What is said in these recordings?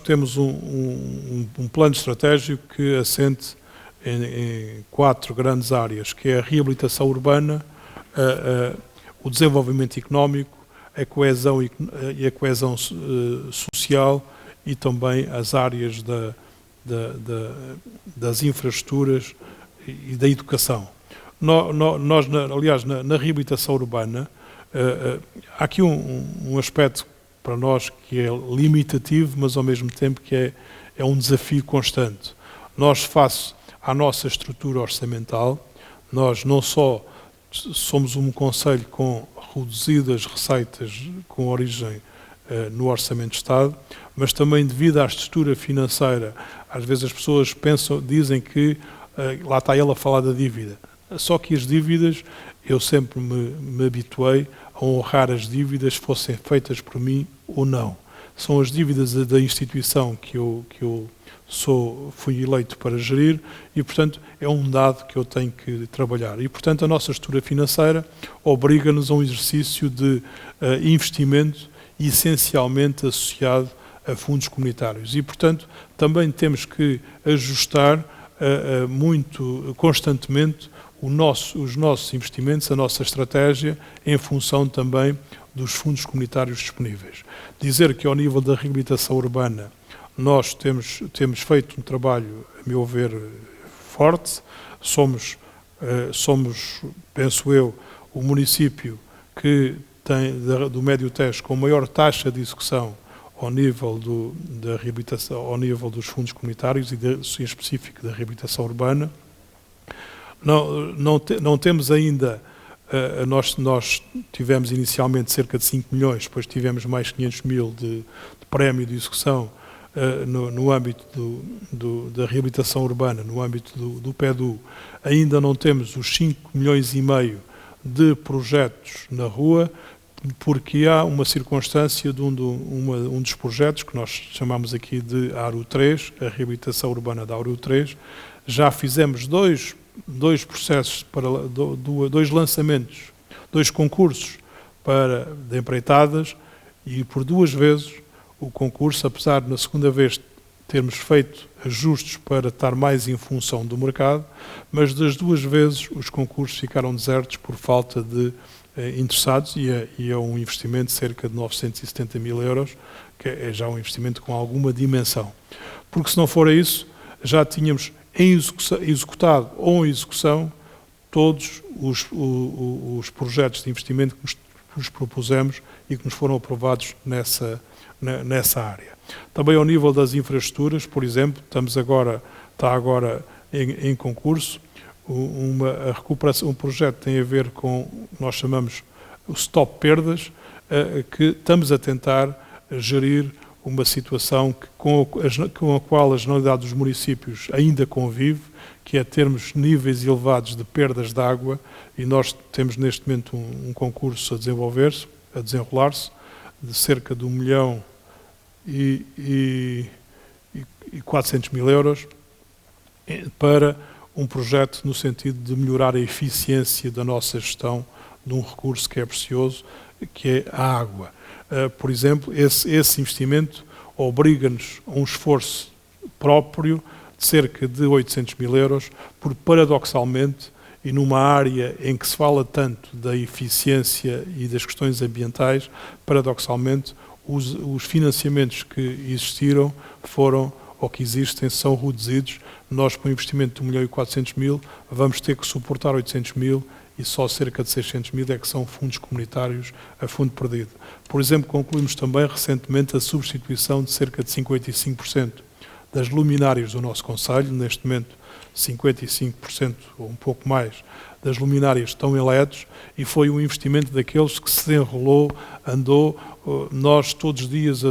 temos um plano estratégico que assente em 4 grandes áreas, que é a reabilitação urbana, o desenvolvimento económico, a coesão e a coesão social e também as áreas das infraestruturas e da educação. Nós aliás, na reabilitação urbana, há aqui um aspecto para nós que é limitativo, mas ao mesmo tempo que é um desafio constante. Nós, face à nossa estrutura orçamental, nós não só somos um concelho com reduzidas receitas com origem no Orçamento de Estado, mas também devido à estrutura financeira. Às vezes as pessoas dizem que, lá está ele a falar da dívida. Só que as dívidas, eu sempre me habituei a honrar as dívidas, fossem feitas por mim ou não. São as dívidas da instituição que eu fui eleito para gerir e, portanto, é um dado que eu tenho que trabalhar. E, portanto, a nossa estrutura financeira obriga-nos a um exercício de investimento essencialmente associado a fundos comunitários. E, portanto, também temos que ajustar muito constantemente os nossos investimentos, a nossa estratégia, em função também dos fundos comunitários disponíveis. Dizer que ao nível da reabilitação urbana nós temos feito um trabalho, a meu ver, forte. Somos, penso eu, o município que tem do Médio Tejo com maior taxa de execução ao nível da reabilitação, ao nível dos fundos comunitários e em específico da reabilitação urbana. Não temos ainda, nós tivemos inicialmente cerca de 5 milhões, depois tivemos mais 500 mil de prémio de execução no âmbito da reabilitação urbana, no âmbito do PEDU. Ainda não temos os 5 milhões e meio de projetos na rua, porque há uma circunstância de um dos projetos que nós chamamos aqui de ARU 3, a reabilitação urbana da ARU 3. Já fizemos dois processos, dois lançamentos, 2 concursos de empreitadas, e por 2 vezes o concurso, apesar de na segunda vez termos feito ajustes para estar mais em função do mercado, mas das 2 vezes os concursos ficaram desertos por falta de interessados e é um investimento de cerca de 970 mil euros, que é já um investimento com alguma dimensão. Porque se não for isso, já tínhamos executado ou em execução todos os projetos de investimento que nos propusemos e que nos foram aprovados nessa área. Também ao nível das infraestruturas, por exemplo, está agora em concurso a recuperação, um projeto que tem a ver com, nós chamamos o Stop Perdas, que estamos a tentar gerir uma situação com a qual a Generalidade dos municípios ainda convive, que é termos níveis elevados de perdas de água, e nós temos neste momento um concurso a desenrolar-se, de cerca de 1 milhão e 400 mil euros, para um projeto no sentido de melhorar a eficiência da nossa gestão de um recurso que é precioso, que é a água. Por exemplo, esse investimento obriga-nos a um esforço próprio de cerca de 800 mil euros, porque paradoxalmente, e numa área em que se fala tanto da eficiência e das questões ambientais, paradoxalmente, os financiamentos que existiram ou que existem são reduzidos. Nós, com um investimento de 1 milhão e 400 mil, vamos ter que suportar 800 mil e só cerca de 600 mil é que são fundos comunitários a fundo perdido. Por exemplo, concluímos também recentemente a substituição de cerca de 55% das luminárias do nosso concelho. Neste momento, 55% ou um pouco mais das luminárias estão em LEDs, e foi um investimento daqueles que se enrolou, andou. Nós todos os dias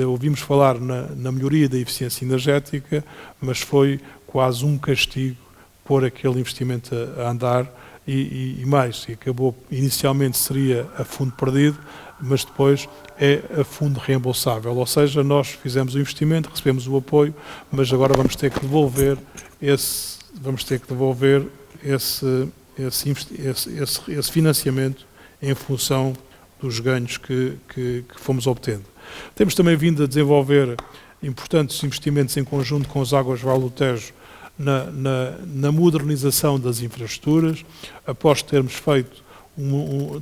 ouvimos falar na melhoria da eficiência energética, mas foi quase um castigo pôr aquele investimento a andar e mais. E acabou, inicialmente seria a fundo perdido, mas depois é a fundo reembolsável. Ou seja, nós fizemos o investimento, recebemos o apoio, mas agora vamos ter que devolver esse financiamento em função dos ganhos que fomos obtendo. Temos também vindo a desenvolver importantes investimentos em conjunto com as Águas Vale do Tejo na modernização das infraestruturas. Após termos feito,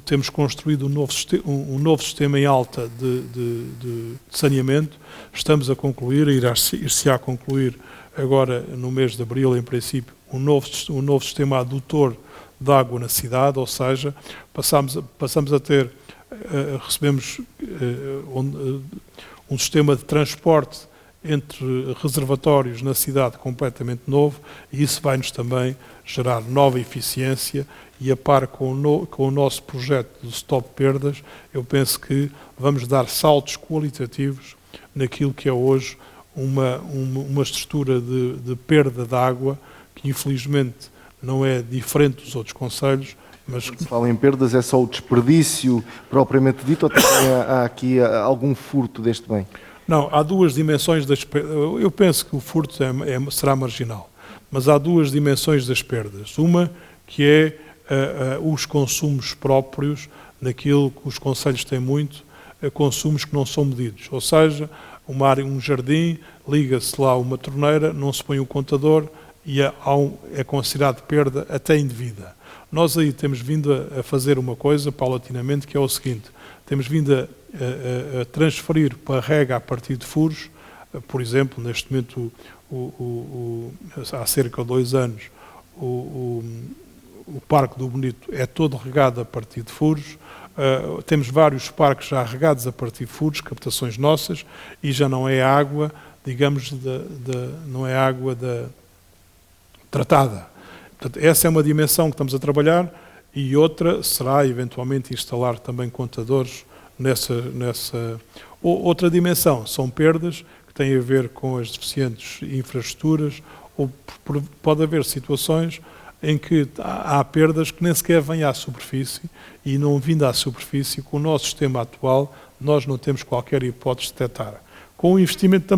temos construído um novo sistema em alta de saneamento, estamos a concluir, ir-se-á a concluir agora no mês de abril, em princípio, um novo sistema adutor de água na cidade, ou seja, passamos a ter, recebemos um sistema de transporte entre reservatórios na cidade completamente novo, e isso vai-nos também gerar nova eficiência, e a par com o nosso projeto do Stop Perdas, eu penso que vamos dar saltos qualitativos naquilo que é hoje uma estrutura de perda de água, que infelizmente não é diferente dos outros concelhos, mas... Quando se fala em perdas, é só o desperdício propriamente dito, ou também há aqui algum furto deste bem? Não, há duas dimensões das perdas. Eu penso que o furto será marginal, mas há duas dimensões das perdas. Uma que é os consumos próprios, naquilo que os concelhos têm muito, consumos que não são medidos. Ou seja, um jardim, liga-se lá uma torneira, não se põe um contador e é considerado perda até indevida. Nós aí temos vindo a fazer uma coisa, paulatinamente, que é o seguinte: temos vindo a transferir para a rega a partir de furos. Por exemplo, neste momento, há cerca de 2 anos, o Parque do Bonito é todo regado a partir de furos. Temos vários parques já regados a partir de furos, captações nossas, e já não é água, digamos, não é água tratada. Portanto, essa é uma dimensão que estamos a trabalhar, e outra será, eventualmente, instalar também contadores nessa... Outra dimensão são perdas que têm a ver com as deficientes infraestruturas, ou pode haver situações em que há perdas que nem sequer vêm à superfície, e não vindo à superfície, com o nosso sistema atual, nós não temos qualquer hipótese de detectar. Com o investimento que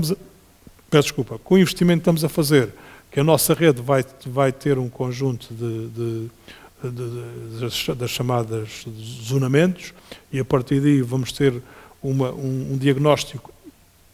estamos a fazer, que a nossa rede vai ter um conjunto das chamadas zonamentos, e a partir daí vamos ter um diagnóstico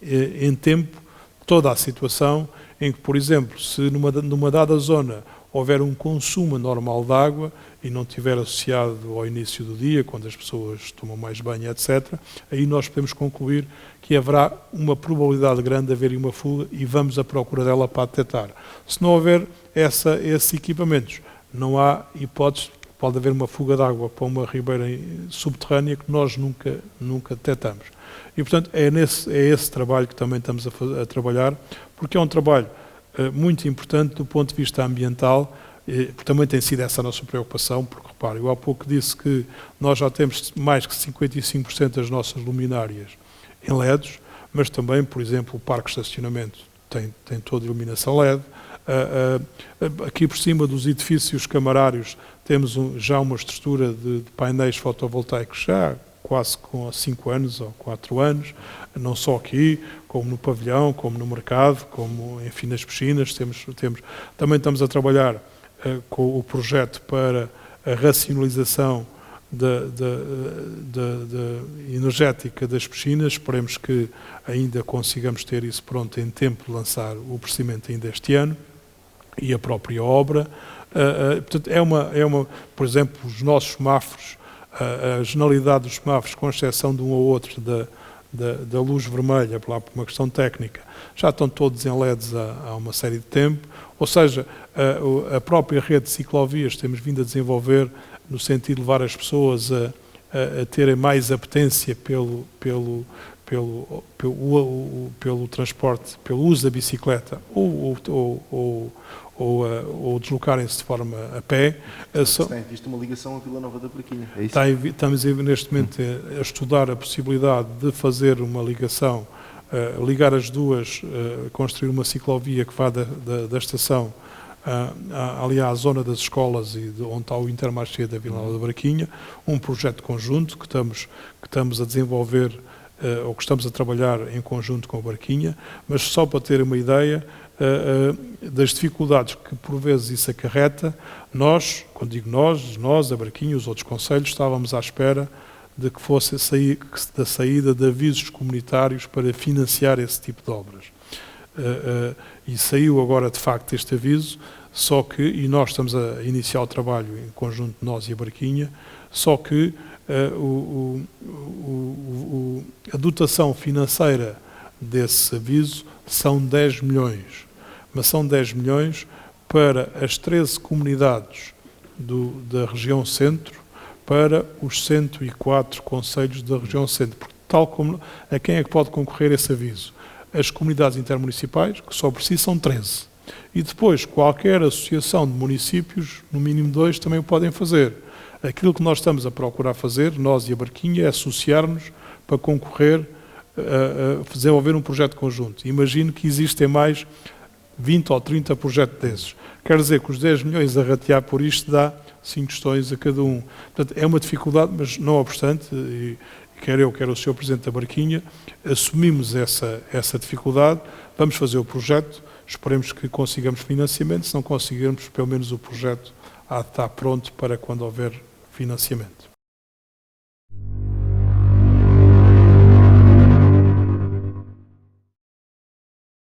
em tempo de toda a situação, em que, por exemplo, se numa dada zona houver um consumo normal de água e não estiver associado ao início do dia, quando as pessoas tomam mais banho, etc., aí nós podemos concluir que haverá uma probabilidade grande de haver uma fuga, e vamos à procura dela para detectar. Se não houver esses equipamentos, não há hipótese, pode haver uma fuga de água para uma ribeira subterrânea que nós nunca detectamos. E, portanto, é esse trabalho que também estamos a trabalhar, porque é um trabalho muito importante do ponto de vista ambiental, porque também tem sido essa a nossa preocupação, porque, repare, eu há pouco disse que nós já temos mais que 55% das nossas luminárias em LEDs, mas também, por exemplo, o parque de estacionamento tem toda a iluminação LED. Aqui por cima dos edifícios camarários temos já uma estrutura de painéis fotovoltaicos já quase com 5 anos ou 4 anos, não só aqui, como no pavilhão, como no mercado, como, enfim, nas piscinas. Também estamos a trabalhar com o projeto para a racionalização da energética das piscinas. Esperemos que ainda consigamos ter isso pronto em tempo de lançar o procedimento ainda este ano, e a própria obra. Portanto, por exemplo, os nossos semáforos, a generalidade dos semáforos, com exceção de um ou outro da luz vermelha, por uma questão técnica, já estão todos em LEDs há uma série de tempo. Ou seja, a própria rede de ciclovias temos vindo a desenvolver no sentido de levar as pessoas a terem mais apetência pelo transporte, pelo uso da bicicleta, ou deslocarem-se de forma a pé. Está em vista uma ligação a Vila Nova da Plaquinha, é isso? Estamos neste momento a estudar a possibilidade de fazer uma ligação, ligar as duas, construir uma ciclovia que vá da estação ali à zona das escolas e onde está o Intermarché da Vila Nova da Braquinha, um projeto conjunto que estamos a desenvolver, ou que estamos a trabalhar em conjunto com a Barquinha, mas só para ter uma ideia das dificuldades que por vezes isso acarreta. Nós, quando digo nós, a Barquinha, os outros concelhos, estávamos à espera de que fosse da saída de avisos comunitários para financiar esse tipo de obras. e saiu agora de facto este aviso, só que, e nós estamos a iniciar o trabalho em conjunto, nós e a Barquinha, só que a dotação financeira desse aviso são 10 milhões, mas são 10 milhões para as 13 comunidades da região centro, para os 104 concelhos da região centro. Porque, tal como a quem é que pode concorrer esse aviso? As comunidades intermunicipais, que só precisam 13. E depois, qualquer associação de municípios, no mínimo 2, também o podem fazer. Aquilo que nós estamos a procurar fazer, nós e a Barquinha, é associar-nos para concorrer a desenvolver um projeto conjunto. Imagino que existem mais 20 ou 30 projetos desses. Quer dizer que os 10 milhões a ratear por isto dá 5 tostões a cada um. Portanto, é uma dificuldade, mas não obstante, e quer eu, quer o Sr. Presidente da Barquinha, assumimos essa dificuldade, vamos fazer o projeto, esperemos que consigamos financiamento, se não conseguirmos, pelo menos o projeto há de estar pronto para quando houver financiamento.